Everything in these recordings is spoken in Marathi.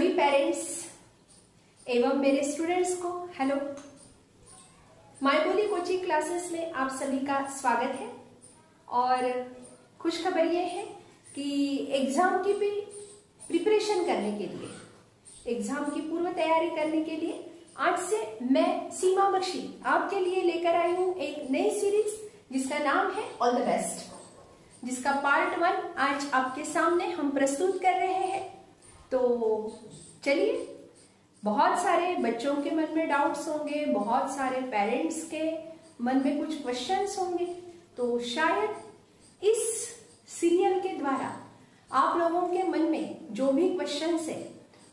सभी पेरेंट्स एवं मेरे स्टूडेंट्स को हेलो। माय बोली कोचिंग क्लासेस में आप सभी का स्वागत है। और खुशखबर ये है कि एग्जाम की भी प्रिपरेशन करने के लिए, एग्जाम की पूर्व तैयारी करने के लिए आज से मैं सीमा बख्शी आपके लिए लेकर आई हूं एक नई सीरीज जिसका नाम है ऑल द बेस्ट, जिसका पार्ट 1 आज आपके सामने हम प्रस्तुत कर रहे हैं। तो चलिए, बहुत सारे बच्चों के मन में डाउट्स होंगे, बहुत सारे पेरेंट्स के मन में कुछ क्वेश्चंस होंगे, तो शायद इस सीरियल के द्वारा आप लोगों के मन में जो भी क्वेश्चंस है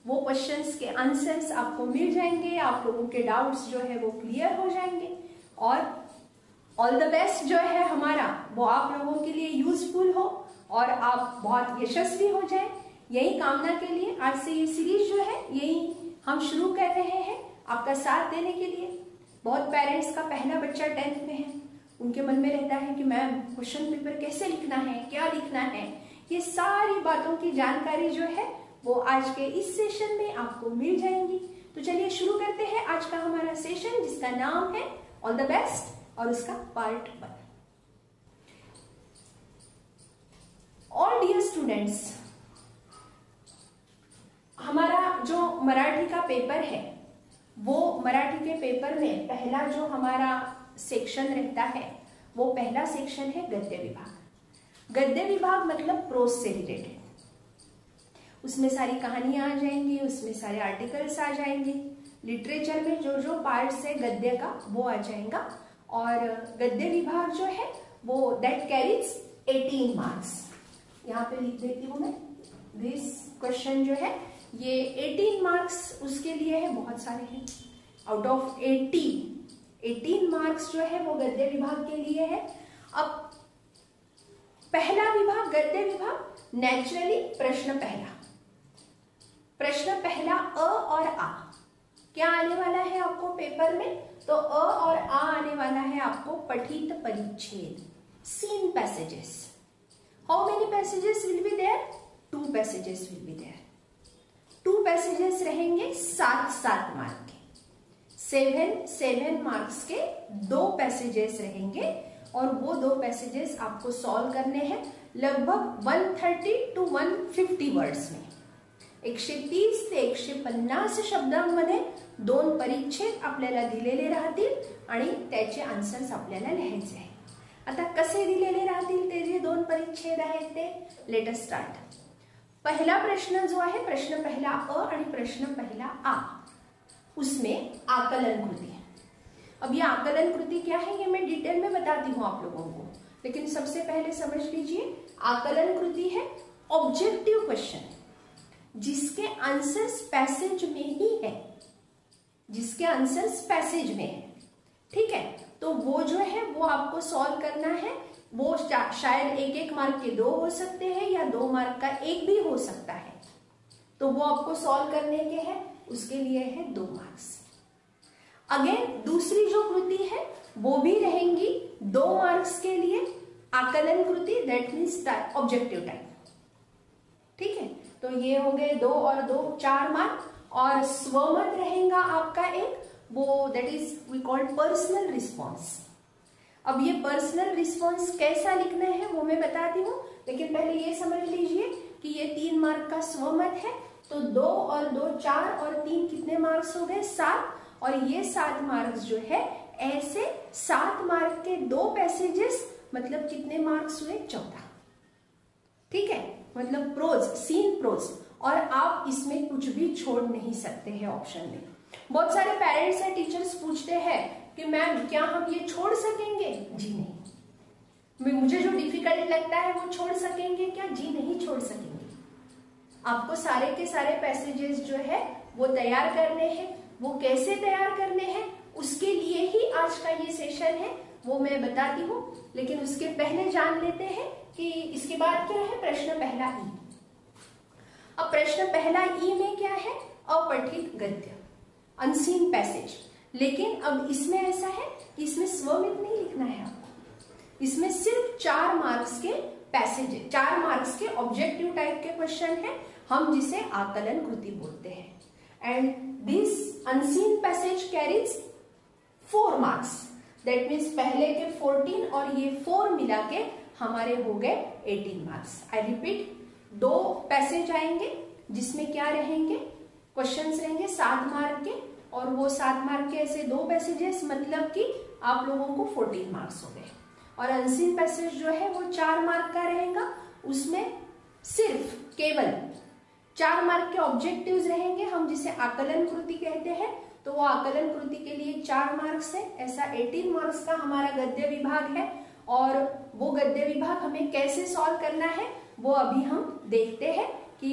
वो क्वेश्चंस के आंसर्स आपको मिल जाएंगे, आप लोगों के डाउट्स जो है वो क्लियर हो जाएंगे और ऑल द बेस्ट जो है हमारा वो आप लोगों के लिए यूजफुल हो और आप बहुत यशस्वी हो जाए, यही कामना के लिए आज से ये सीरीज जो है यही हम शुरू कर रहे हैं आपका साथ देने के लिए। बहुत पेरेंट्स का पहला बच्चा 10th में है, उनके मन में रहता है कि मैम क्वेश्चन पेपर कैसे लिखना है, क्या लिखना है, ये सारी बातों की जानकारी जो है वो आज के इस सेशन में आपको मिल जाएंगी। तो चलिए शुरू करते हैं आज का हमारा सेशन जिसका नाम है ऑल द बेस्ट और उसका पार्ट 1। ऑल डियर स्टूडेंट्स, हमारा जो मराठी का पेपर है वो मराठी के पेपर में पहला जो हमारा सेक्शन रहता है वो पहला सेक्शन है गद्य विभाग। गद्य विभाग मतलब प्रोज से रिलेटेड, उसमें सारी कहानियां आ जाएंगी, उसमें सारे आर्टिकल्स आ जाएंगे, लिटरेचर में जो जो पार्ट्स है गद्य का वो आ जाएगा। और गद्य विभाग जो है वो दैट कैरीज 18 मार्क्स। यहाँ पे लिख देती हूँ मैं, दिस क्वेश्चन जो है ये 18 मार्क्स उसके लिए है, बहुत सारे हैं। आउट ऑफ 18 मार्क्स जो है वो गद्य विभाग के लिए है। अब पहला विभाग गद्य विभाग, नेचुरली प्रश्न पहला अ और आ क्या आने वाला है आपको पेपर में, तो अ और आ आने वाला है आपको पठित परिच्छेद, seen passages. How many passages will be there? 2 passages will be there. 2 passages रहेंगे 7 मार्क के, 7 मार्क्स के 2 पैसेजेस रहेंगे और वो 2 पैसेजेस आपको सॉल्व करने हैं लगभग 130 to 150 वर्ड्स में। 130 ते 150 शब्दांमध्ये 2 परिच्छेद आपल्याला दिलेले राहतील आणि त्याचे आन्सर्स आपल्याला लिहायचे आहे। आता कसे दिलेले राहतील ते जे 2 परिच्छेद आहेत ते लेट अस स्टार्ट। पहला प्रश्न जो है, प्रश्न पहला अ और प्रश्न पहला आ, उसमें आकलन कृति है। अब ये आकलन कृति क्या है ये मैं डिटेल में बताती हूं आप लोगों को, लेकिन सबसे पहले समझ लीजिए आकलन कृति है ऑब्जेक्टिव क्वेश्चन जिसके आंसर्स पैसेज में ही है, जिसके आंसर्स पैसेज में है, ठीक है। तो वो जो है वो आपको सॉल्व करना है। वो शायद 1 मार्क के 2 हो सकते हैं या 2 मार्क का 1 भी हो सकता है, तो वो आपको सॉल्व करने के हैं, उसके लिए है 2 मार्क्स। अगेन दूसरी जो कृति है वो भी रहेंगी 2 मार्क्स के लिए, आकलन कृति, दैट मीन्स ऑब्जेक्टिव टाइप, ठीक है। तो ये हो गए 2 और 2 4 मार्क। और स्वमत रहेगा आपका एक, वो that is we called personal response. अब ये पर्सनल रिस्पॉन्स कैसा लिखना है वो मैं बताती हूँ, लेकिन पहले ये समझ लीजिए कि ये 3 मार्क का स्वमत है, तो 2 और 2 4 और 3 कितने मार्क्स हो गए? 7। और ये 7 मार्क्स जो है ऐसे 7 मार्क के 2 पैसेजेस, मतलब कितने मार्क्स हुए? 14, ठीक है। मतलब प्रोज, सीन प्रोज, और आप इसमें कुछ भी छोड़ नहीं सकते हैं ऑप्शन में। बहुत सारे पेरेंट्स या टीचर्स पूछते हैं कि मैम क्या हम ये छोड़ सकेंगे? जी नहीं। मुझे जो डिफिकल्ट लगता है वो छोड़ सकेंगे क्या? जी नहीं छोड़ सकेंगे। आपको सारे के सारे पैसेजेस जो है वो तैयार करने हैं। वो कैसे तैयार करने हैं उसके लिए ही आज का ये सेशन है, वो मैं बताती हूँ, लेकिन उसके पहले जान लेते हैं कि इसके बाद क्या है प्रश्न पहला ई। अब प्रश्न पहला ई में क्या है? अपठित गद्य, अनसीन पैसेज। लेकिन अब इसमें ऐसा है कि इसमें स्वमित नहीं लिखना है आपको, इसमें सिर्फ 4 मार्क्स के पैसेज, 4 मार्क्स के ऑब्जेक्टिव टाइप के क्वेश्चन है। हम जिसे आकलन कृति बोलते हैं। End this unseen passage carries 4 marks, that means पहले के 14 और ये 4 मिला के हमारे हो गए 18 मार्क्स। आई रिपीट, 2 पैसेज आएंगे जिसमें क्या रहेंगे, क्वेश्चंस रहेंगे 7 मार्क के, और वो 7 मार्क के ऐसे 2 पैसेजेस, मतलब कि आप लोगों को 14 मार्क्स हो गए। और अनसीन पैसेज जो है वो 4 मार्क का रहेगा, उसमें सिर्फ केवल 4 मार्क के ऑब्जेक्टिव्स रहेंगे, हम जिसे आकलन कृति कहते हैं। तो वो आकलन कृति के लिए 4 मार्क्स है। ऐसा 18 मार्क्स का हमारा गद्य विभाग है, और वो गद्य विभाग हमें कैसे सॉल्व करना है वो अभी हम देखते हैं कि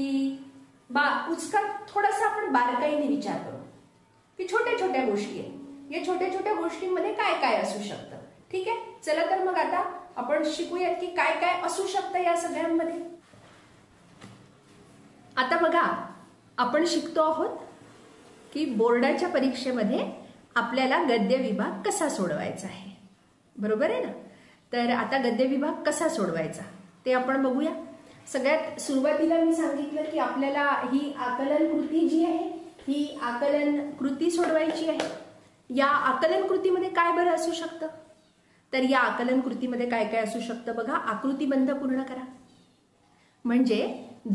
उसका थोड़ा सा आपण बारकाईने विचार करू की छोट्या छोट्या गोष्टी आहेत, या छोट्या छोट्या गोष्टींमध्ये काय काय असू शकतं। ठीक आहे, चला तर मग आता आपण शिकूयात की काय काय असू शकतं या सगळ्यांमध्ये। आता बघा, आपण शिकतो आहोत की बोर्डाच्या परीक्षेमध्ये आपल्याला गद्य विभाग कसा सोडवायचा आहे, बरोबर आहे ना। तर आता गद्य विभाग कसा सोडवायचा ते आपण बघूया। सगळ्यात सुरुवातीला मी सांगितलं की आपल्याला ही आकलन कृती जी आहे ही आकलन कृती सोडवायची आहे। या आकलन कृतीमध्ये काय बरं असू शकतं, तर या आकलन कृतीमध्ये काय काय असू शकतं बघा। आकृतीबंध पूर्ण करा, म्हणजे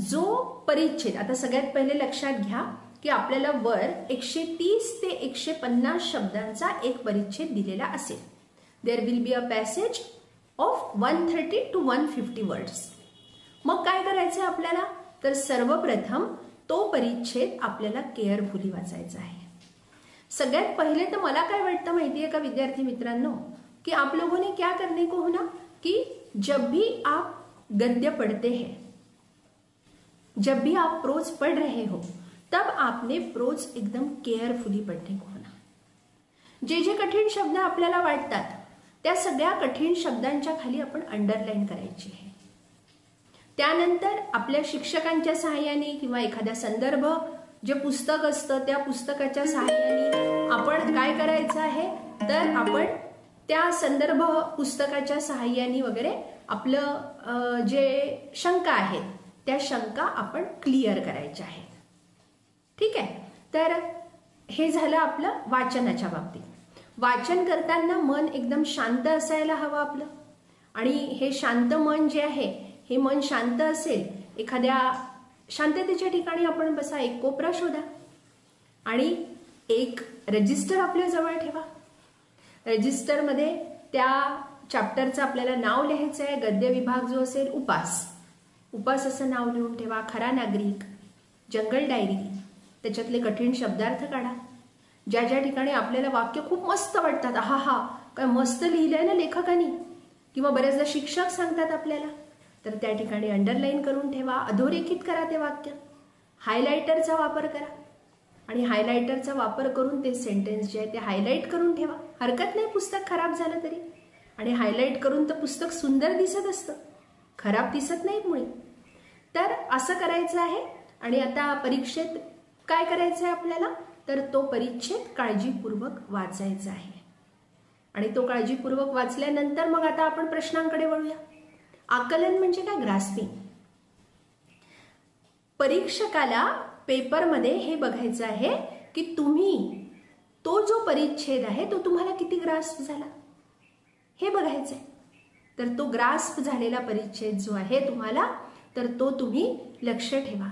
जो परिच्छेद, आता सगळ्यात पहिले लक्षात घ्या की आपल्याला वर 130 ते 150 शब्दांचा एक परिच्छेद दिलेला असेल। There will be a passage of 130 to 150 words. मग काय करायचं आपल्याला, तर सर्वप्रथम तो परिच्छेद आपल्याला केअरफुली वाचायचा आहे। सगळ्यात पहिले तर मला काय वाटतं माहितीये का विद्यार्थी मित्रांनो, कि आप लोगों ने क्या करने को होना कि जब भी आप गद्य पढ़ते हैं, जब भी आप प्रोज पढ़ रहे हो, तब आपने प्रोज एकदम केअरफुली पढ़ने को होना। जे जे कठीण शब्द आपल्याला वाटतात त्या सगळ्या कठीण शब्दांच्या खाली आपण अंडरलाईन करायची आहे। त्यानंतर आपल्या शिक्षकांच्या सहाय्याने किंवा एखादा संदर्भ जे पुस्तक असतं त्या पुस्तकाच्या सहाय्याने आपण काय करायचं आहे, तर आपण त्या संदर्भ पुस्तकाच्या सहाय्याने वगैरे आपलं जे शंका आहेत त्या शंका आपण क्लिअर करायच्या आहेत। ठीक आहे, तर हे झालं आपलं वाचनाच्या बाबतीत। वाचन करताना मन एकदम शांत असायला हवं आपलं, आणि हे शांत मन जे आहे हे मन शांत असेल, एखाद्या शांततेच्या ठिकाणी आपण बसा, एक कोपरा शोधा आणि एक रजिस्टर आपल्या जवळ ठेवा। रजिस्टर मध्ये त्या चॅप्टरचं आपल्याला नाव लिहायचं आहे। गद्य विभाग जो असेल उपास, उपास असं नाव लिहून ठेवा। खरा नागरिक, जंगल डायरी, त्याच्यातले कठीण शब्दार्थ काढा। ज्या ज्या ठिकाणी आपल्याला वाक्य खूप मस्त वाटतात, हा हा काय मस्त लिहिलंय ना लेखकांनी, किंवा बरेचदा शिक्षक सांगतात आपल्याला, तर त्या ठिकाणी अंडरलाईन करून ठेवा, अधोरेखित करा ते वाक्य, हायलाइटरचा वापर करा, आणि हायलाइटरचा वापर करून ते सेंटेन्स जे आहे ते हायलाइट करून ठेवा। हरकत नाही पुस्तक खराब झालं तरी, आणि हायलाइट करून तर पुस्तक सुंदर दिसत असतं, खराब दिसत नाही मुळे। तर असं करायचं आहे। आणि आता परीक्षेत काय करायचं आहे आपल्याला, तर तो परिच्छेद काळजीपूर्वक वाचायचा आहे। आणि तो काळजीपूर्वक वाचल्यानंतर मग आता आपण प्रश्नांकडे वळूया। आकलन म्हणजे काय, ग्रास्पिंग। परीक्षकाला पेपरमध्ये हे बघायचं आहे की तुम्ही तो जो परिच्छेद आहे तो तुम्हाला किती ग्रास्प झाला हे बघायचंय। तर तो ग्रास्प झालेला परिच्छेद जो आहे तुम्हाला, तर तो तुम्ही लक्ष ठेवा।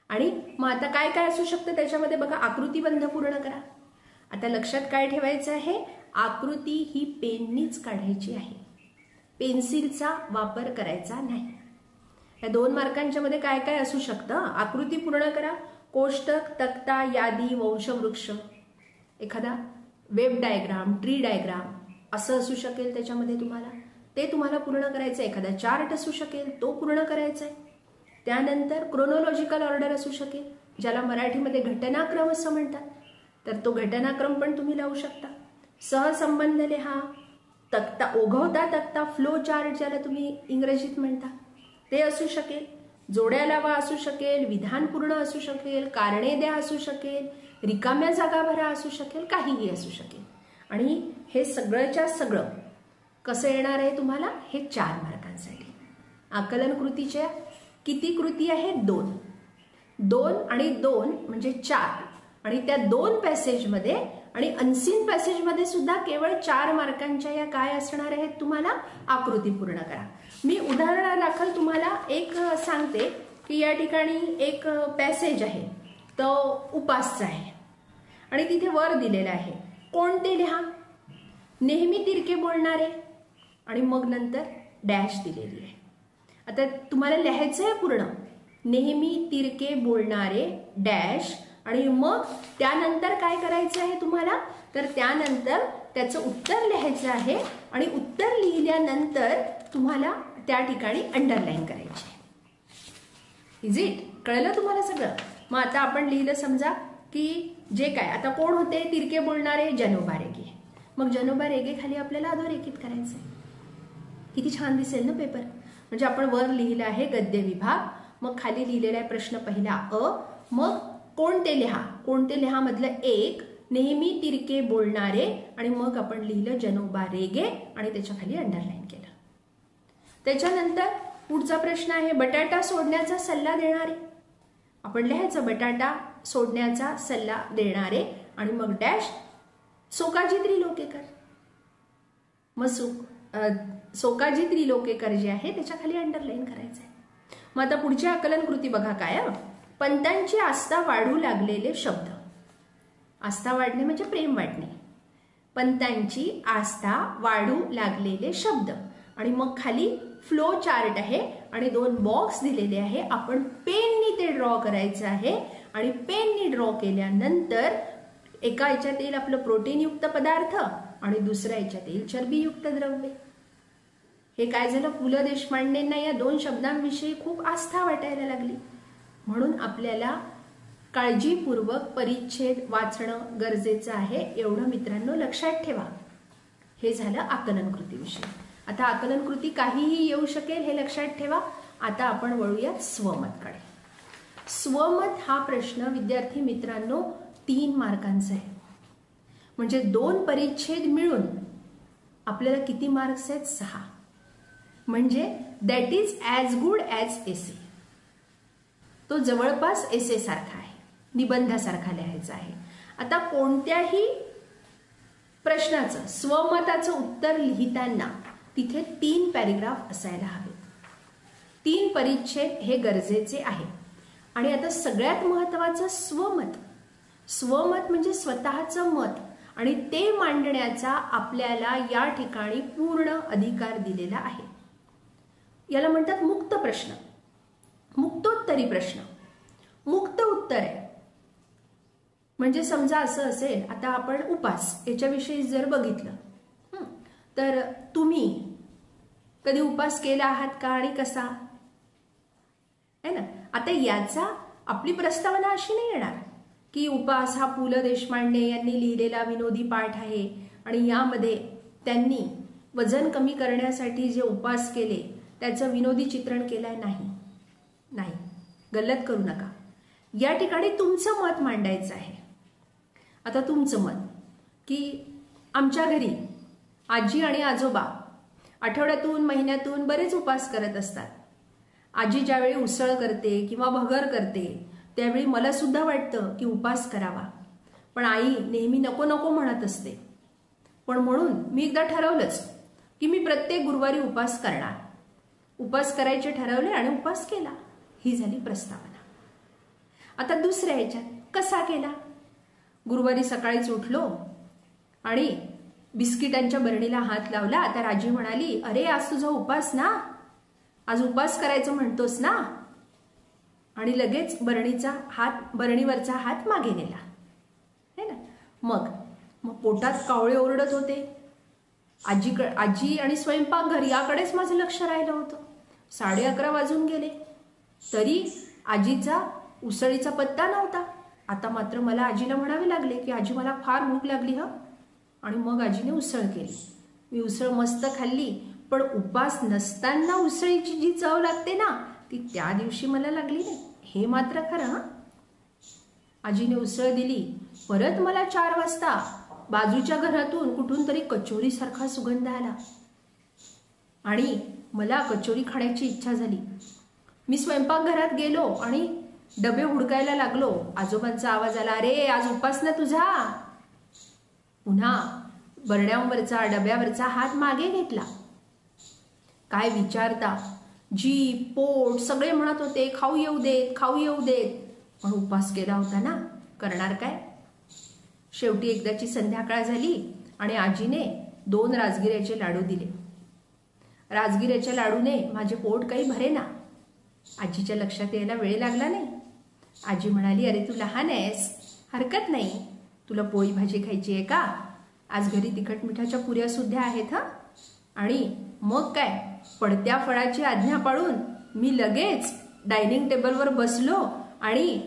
आणि मग आता काय काय असू शकतं त्याच्यामध्ये बघा, आकृतीबंध पूर्ण करा। आता लक्षात काय ठेवायचं आहे, आकृती ही पेननीच काढायची आहे, पेन्सिलचा वापर करायचा नाही। या 2 मार्कांच्या मध्ये काय काय असू शकतं, आकृती पूर्ण करा, कोष्टक, तक्ता, यादी, वंशवृक्ष, एखादा वेब डायग्राम, ट्री डायग्राम असं असू शकेल त्याच्यामध्ये तुम्हाला, ते तुम्हाला पूर्ण करायचं। एखादा चार्ट असू शकेल तो पूर्ण करायचा आहे। त्यानंतर क्रोनोलॉजिकल ऑर्डर असू शकेल, ज्याला मराठीमध्ये घटनाक्रम असं म्हणतात, तर तो घटनाक्रम पण तुम्ही लावू शकता। सहसंबंध लिहा, तक्ता, ओघवता तक्ता, फ्लो चार्ट ज्याला तुम्ही इंग्रजीत म्हणता ते असू शकेल, जोड्या लावा असू शकेल, विधान पूर्ण असू शकेल, कारणे द्या असू शकेल, रिकाम्या जागा भरा असू शकेल, काहीही असू शकेल। आणि हे सगळंच्या सगळं कसं येणार आहे तुम्हाला, हे 4 मार्कांसाठी। आकलन कृतीच्या किती कृती आहे? 2. 2 आणि 2 म्हणजे 4. आणि त्या 2 पॅसेजमध्ये आणि अनसीन पॅसेजमध्ये सुद्धा केवळ 4 मार्कांच्या या काय असणार आहेत? तुम्हाला आकृती पूर्ण करा. मी उदाहरणादाखल तुम्हाला एक सांगते की या ठिकाणी एक पॅसेज आहे, तो उपासचा आहे आणि तिथे वर दिलेला आहे. कोणते लिहा? नेहमी तिरके बोलणारे आणि मग नंतर डॅश दिलेली आहे. आता तुम्हाला लिहायचं आहे पूर्ण, नेहमी तिरके बोलणारे डॅश, आणि मग त्यानंतर काय करायचं आहे तुम्हाला? तर त्यानंतर त्याचं उत्तर लिहायचं आहे आणि उत्तर लिहिल्यानंतर तुम्हाला त्या ठिकाणी अंडरलाईन करायची. Is it? कळलं तुम्हाला सगळं? मग आता आपण लिहिलं समजा की जे काय आता कोण होते तिरके बोलणारे? जनोबा रेगे. मग जनोबा रेगे खाली आपल्याला अधोरेखित करायचंय. किती छान दिसेल ना पेपर. म्हणजे आपण वर लिहिलं आहे गद्य विभाग, मग खाली लिहिलेला आहे प्रश्न पहिला अ, मग कोणते लिहा? कोणते लिहा मधलं 1 नेहमी तिरके बोलणारे, आणि मग आपण लिहिलं जनोबा रेगे आणि त्याच्या खाली अंडरलाईन केलं. त्याच्यानंतर पुढचा प्रश्न आहे बटाटा सोडण्याचा सल्ला देणारे. आपण लिहायचं बटाटा सोडण्याचा सल्ला देणारे आणि मग डॅश सोकाजी त्रिलोकेकर. मग सोकाजी त्रिलोकेकर जे आहे त्याच्या खाली अंडरलाईन करायचं आहे. मग आता पुढची आकलन कृती बघा काय. पंतांची आस्था वाढू लागलेले शब्द. आस्था वाढणे म्हणजे प्रेम वाढणे. पंतांची आस्था वाढू लागलेले शब्द, आणि मग खाली फ्लो चार्ट आहे आणि 2 बॉक्स दिलेले आहे. आपण पेननी ते ड्रॉ करायचं आहे आणि पेननी ड्रॉ केल्यानंतर एका याच्यात येईल आपलं प्रोटीनयुक्त पदार्थ आणि दुसऱ्या याच्यात येईल चरबीयुक्त द्रव्य. हे काय झालं? पु ल देशपांडेंना या 2 शब्दांविषयी खूप आस्था वाटायला लागली, म्हणून आपल्याला काळजीपूर्वक परिच्छेद वाचणं गरजेचं आहे. एवढं मित्रांनो लक्षात ठेवा. हे झालं आकलन कृतीविषयी. आता आकलन कृती काहीही येऊ शकेल हे लक्षात ठेवा. आता आपण वळूयात स्वमतकडे. स्वमत हा प्रश्न विद्यार्थी मित्रांनो 3 मार्कांचा आहे. म्हणजे 2 परिच्छेद मिळून आपल्याला किती मार्क्स आहेत? 6. म्हणजे that is as good as essay. तो जवळपास एसे सारखा आहे, निबंधासारखा लिहायचा आहे. आता कोणत्याही प्रश्नाचं स्वमताचं उत्तर लिहिताना तिथे 3 पॅरेग्राफ असायला हवे. 3 परिच्छेद हे गरजेचे आहे. आणि आता सगळ्यात महत्वाचं स्वमत. स्वमत म्हणजे स्वतःचं मत, आणि ते मांडण्याचा आपल्याला या ठिकाणी पूर्ण अधिकार दिलेला आहे. याला म्हणतात मुक्त प्रश्न, मुक्तोत्तरी प्रश्न. मुक्त उत्तर आहे. म्हणजे समजा असं असेल, आता आपण उपास याच्याविषयी जर बघितलं तर तुम्ही कधी उपास केला आहात का आणि कसा, है ना? आता याचा आपली प्रस्तावना अशी नाही येणार की उपास हा पु ल देशपांडे यांनी लिहिलेला विनोदी पाठ आहे आणि यामध्ये त्यांनी वजन कमी करण्यासाठी जे उपास केले त्याचं विनोदी चित्रण केलंय. नाही, गल्लत करू नका. या ठिकाणी तुमचं मत मांडायचं आहे. आता तुमचं मत की आमच्या घरी आजी आणि आजोबा आठवड्यातून महिन्यातून बरेच उपास करत असतात. आजी ज्यावेळी उसळ करते किंवा भगर करते त्यावेळी मला सुद्धा वाटतं की उपास करावा, पण आई नेहमी नको नको म्हणत असते. पण म्हणून मी एकदा ठरवलंच की मी प्रत्येक गुरुवारी उपास करणार. उपास करायचे ठरवले आणि उपास केला. ही झाली प्रस्तावना. आता दुसऱ्या ह्याच्यात कसा केला? गुरुवारी सकाळीच उठलो आणि बिस्किटांच्या बरणीला हात लावला. तर आजी म्हणाली, अरे आज तुझा उपास ना, आज उपास करायचं म्हणतोस ना, आणि लगेच बरणीवरचा हात मागे नेला, है ना? मग पोटात कावळे ओरडत होते. आजी आणि स्वयंपाकघर याकडेच माझं लक्ष राहिलं होतं. 11:30 वाजून गेले तरी आजीचा उसळीचा पत्ता नव्हता. आता मात्र मला आजीला म्हणावे लागले की आजी मला फार भूक लागली ह. आणि मग आजीने उसळ केली. मी उसळ मस्त खाल्ली, पण उपास नसताना उसळीची जी चव लागते ना ती त्या दिवशी मला लागली नाही, हे मात्र खरं. आजीने उसळ दिली. परत मला 4 वाजता बाजूच्या घरातून कुठून तरी कचोरी सारखा सुगंध आला आणि मला कचोरी खाण्याची इच्छा झाली. मी स्वयंपाकघरात गेलो आणि डबे हुडकायला लागलो, आजोबांचा आवाज आला, अरे आज उपास ना तुझा. पुन्हा बरड्यांवरचा डब्यावरचा हात मागे घेतला. काय विचारता, जी पोट सगळे म्हणत होते खाऊ येऊ देत, खाऊ येऊ देत, पण उपास केला होता ना, करणार काय. शेवटी एकदाची संध्याकाळ झाली आणि आजीने 2 राजगिऱ्याचे लाडू दिले. राजगिऱ्याच्या लाडूने माझे पोट काही भरेना. आजीच्या लक्षात यायला वेळ लागला नाही. आजी म्हणाली, अरे तू लहान आहेस, हरकत नाही, तुला पोळी भाजी खायची आहे का, आज घरी तिखट मिठाच्या पुऱ्या सुद्धा आहेत हा. आणि मग काय, पडत्या फळाची आज्ञा पाळून मी लगेच डायनिंग टेबलवर बसलो आणि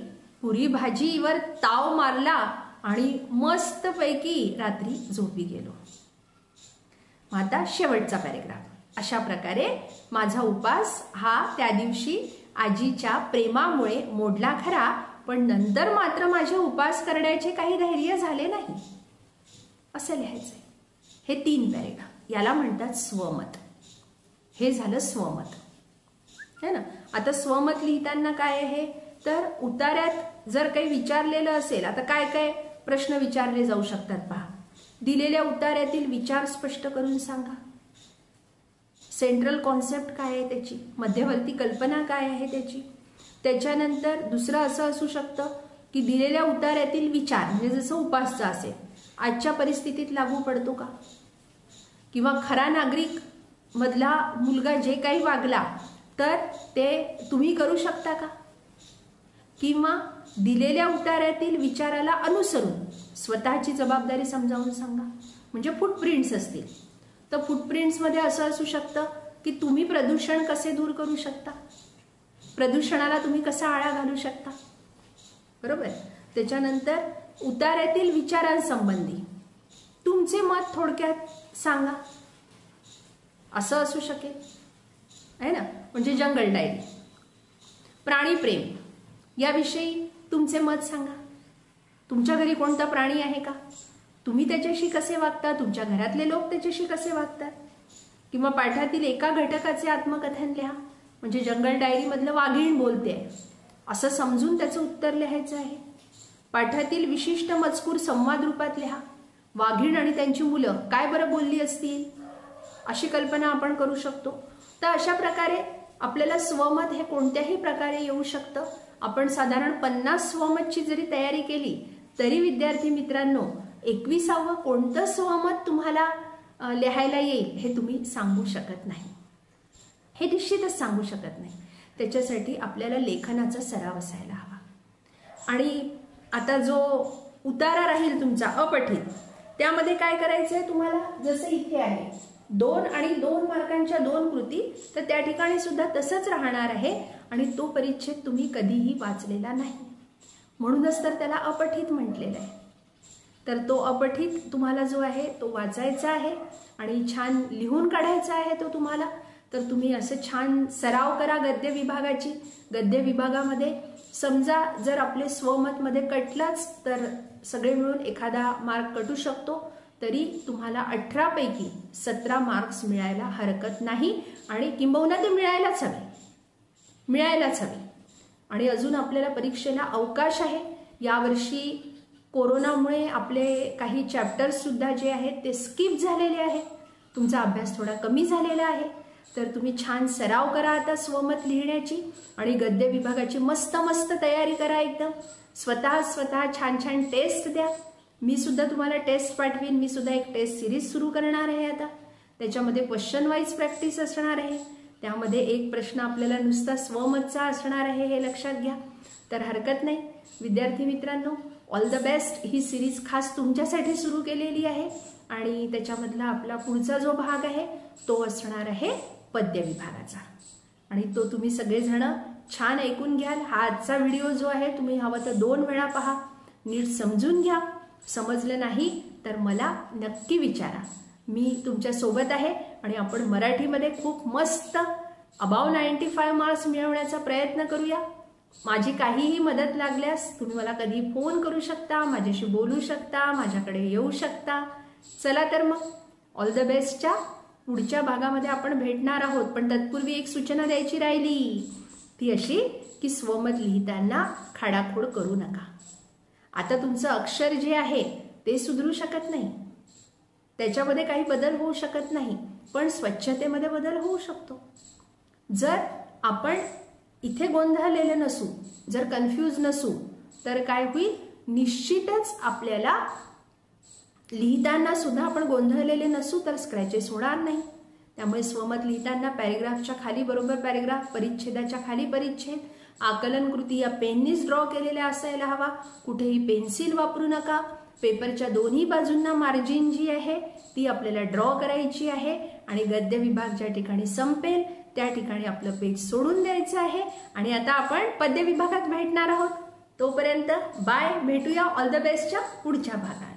पुरी भाजीवर ताव मारला आणि मस्तपैकी रात्री झोपी गेलो. आता शेवटचा पॅरेग्राफ. अशा प्रकारे माझा उपास हा त्या दिवशी आजीच्या प्रेमामुळे मोडला खरा, पण नंतर मात्र माझे उपास करण्याचे काही धैर्य झाले नाही. असं लिहायचंय. हे 3 पॅरेग्राफ, याला म्हणतात स्वमत. हे झालं स्वमत, है ना. आता स्वमत लिहिताना काय आहे, तर उतार्यात जर काही विचारलेलं असेल, आता काय काय प्रश्न विचारले जाऊ शकतात पहा. दिलेल्या उतार्यातील विचार स्पष्ट करून सांगा. सेंट्रल कॉन्सेप्ट काय आहे त्याची, मध्यवर्ती कल्पना काय आहे त्याची. त्याच्यानंतर दुसरं असं असू शकतं की दिलेल्या उतार्यातील विचार, म्हणजे जसं उपासचा असेल, आजच्या परिस्थितीत लागू पडतो का, किंवा खरा नागरिक मधला मुलगा जे काही वागला तर ते तुम्ही करू शकता का, किंवा दिलेल्या उतार्यातील विचाराला अनुसरून स्वतःची जबाबदारी समजावून सांगा. म्हणजे फुटप्रिंट्स असतील तर फुटप्रिंट्समध्ये असं असू शकतं की तुम्ही प्रदूषण कसे दूर करू शकता, प्रदूषणाला तुम्ही कसा आळा घालू शकता, बरोबर. त्याच्यानंतर उतार्यातील विचारांसंबंधी तुमचे मत थोडक्यात सांगा, असं असू शकेल, आहे ना. म्हणजे जंगल डायरी. प्राणीप्रेम याविषयी तुमचे मत सांगा. तुमच्या घरी कोणता प्राणी आहे का, तुम्ही त्याच्याशी कसे वागता, तुमच्या घरातले लोक त्याच्याशी कसे वागतात. किंवा पाठातील एका घटकाचे आत्मकथन लिहा. म्हणजे जंगल डायरी मधलं वाघीण बोलते असं समजून त्याचं उत्तर लिहायचं आहे. पाठातील विशिष्ट मजकूर संवाद रूपात लिहा. वाघीण आणि त्यांची मुलं काय बरं बोलली असतील, अशी कल्पना आपण करू शकतो. तर अशा प्रकारे आपल्याला स्वमत हे कोणत्याही प्रकारे येऊ शकतं. आपण साधारण 50 स्वमतची जरी तयारी केली तरी विद्यार्थी मित्रांनो 21वा कोणतं स्वमत तुम्हाला लिहायला येईल हे तुम्ही सांगू शकत नाही, हे निश्चितच सांगू शकत नाही. त्याच्यासाठी आपल्याला लेखनाचा सराव असायला हवा. आणि आता जो उतारा राहील तुमचा अपठित, त्यामध्ये काय करायचंय तुम्हाला, जसं इथे आहे 2 आणि 2 मार्कांच्या 2 कृती, तर त्या ठिकाणी सुद्धा तसंच राहणार आहे. आणि तो परिच्छेद तुम्ही कधीही वाचलेला नाही, म्हणूनच तर त्याला अपठित म्हटलेलं आहे. तर तो अपठित तुम्हाला जो आहे तो वाचायचा आहे आणि छान लिहून काढायचा आहे तो तुम्हाला. तर तुम्ही असं छान सराव करा गद्य विभागाची. गद्य विभागामध्ये समजा जर आपले स्वमत मध्ये कटलाच तर सगळे मिळून एखादा मार्क कटू शकतो, तरी तुम्हाला 18 पैकी 17 मार्क्स मिळायला हरकत नाही. आणि किंबहुना ते मिळायलाच हवे. आणि अजून आपल्याला परीक्षेला अवकाश आहे. यावर्षी कोरोनामुळे आपले काही चॅप्टर्स सुद्धा जे आहेत ते स्किप झालेले आहेत. तुमचा अभ्यास थोडा कमी झालेला आहे. तर तुम्ही छान सराव करा आता स्वमत लिहिण्याची आणि गद्य विभागाची मस्त तयारी करा एकदम. स्वतः छान टेस्ट द्या. मी सुद्धा तुम्हाला टेस्ट पाठवीन. मी सुद्धा एक टेस्ट सिरीज सुरू करणार आहे आता. त्याच्यामध्ये क्वेश्चन वाईज प्रॅक्टिस असणार आहे. त्यामध्ये एक प्रश्न आपल्याला नुसता स्वमतचा असणार आहे, हे लक्षात घ्या. तर हरकत नाही विद्यार्थी मित्रांनो, all the best. He series खास तुमच्यासाठी सुरू केलेली आहे. आणि त्याच्यामधला आपला पुढचा जो भाग आहे तो असणार आहे पद्य विभागाचा. आणि तो तुम्ही सगळेजण छान ऐकून घ्याल. हा आजचा व्हिडिओ जो आहे तुम्ही हवं तर 2 वेळा पहा, नीट समजून घ्या. समजलं नाही तर मला नक्की विचारा. मी तुमच्या सोबत आहे आणि आपण मराठीमध्ये खूप मस्त अबाव 95 मार्क्स मिळवण्याचा प्रयत्न करूया. माझी काहीही मदत लागल्यास तुम्ही मला कधी फोन करू शकता, माझ्याशी बोलू शकता, माझ्याकडे येऊ शकता. चला तर मग ऑल द बेस्टच्या पुढच्या भागामध्ये आपण भेटणार आहोत. पण तत्पूर्वी एक सूचना द्यायची राहिली. ती अशी की स्वमत लिहिताना खाडाखोड करू नका. आता तुमचं अक्षर जे आहे ते सुधरू शकत नाही, त्याच्यामध्ये काही बदल होऊ शकत नाही, पण स्वच्छतेमध्ये बदल होऊ शकतो. जर आपण इथे गोंधळलेले नसू, जर कन्फ्यूज नसू, तर काय होईल, निश्चितच आपल्याला लिहिताना सुद्धा आपण गोंधळलेले नसू तर स्क्रॅचेस होणार नाही. त्यामुळे स्वमत लिहिताना पॅरेग्राफच्या खाली बरोबर पॅरेग्राफ, परिच्छेदाच्या खाली परिच्छेद, आकलन कृती या पेननीच ड्रॉ केलेल्या असायला हवा. कुठेही पेन्सिल वापरू नका. पेपरच्या दोन्ही बाजूंना मार्जिन जी आहे ती आपल्याला ड्रॉ करायची आहे आणि गद्य विभाग ज्या ठिकाणी संपेल त्या ठिकाणी आपलं पेज सोडून द्यायचं आहे. आणि आता आपण पद्य विभागात भेटणार आहोत. तोपर्यंत बाय, भेटूया. ऑल द बेस्टच्या पुढच्या भागात.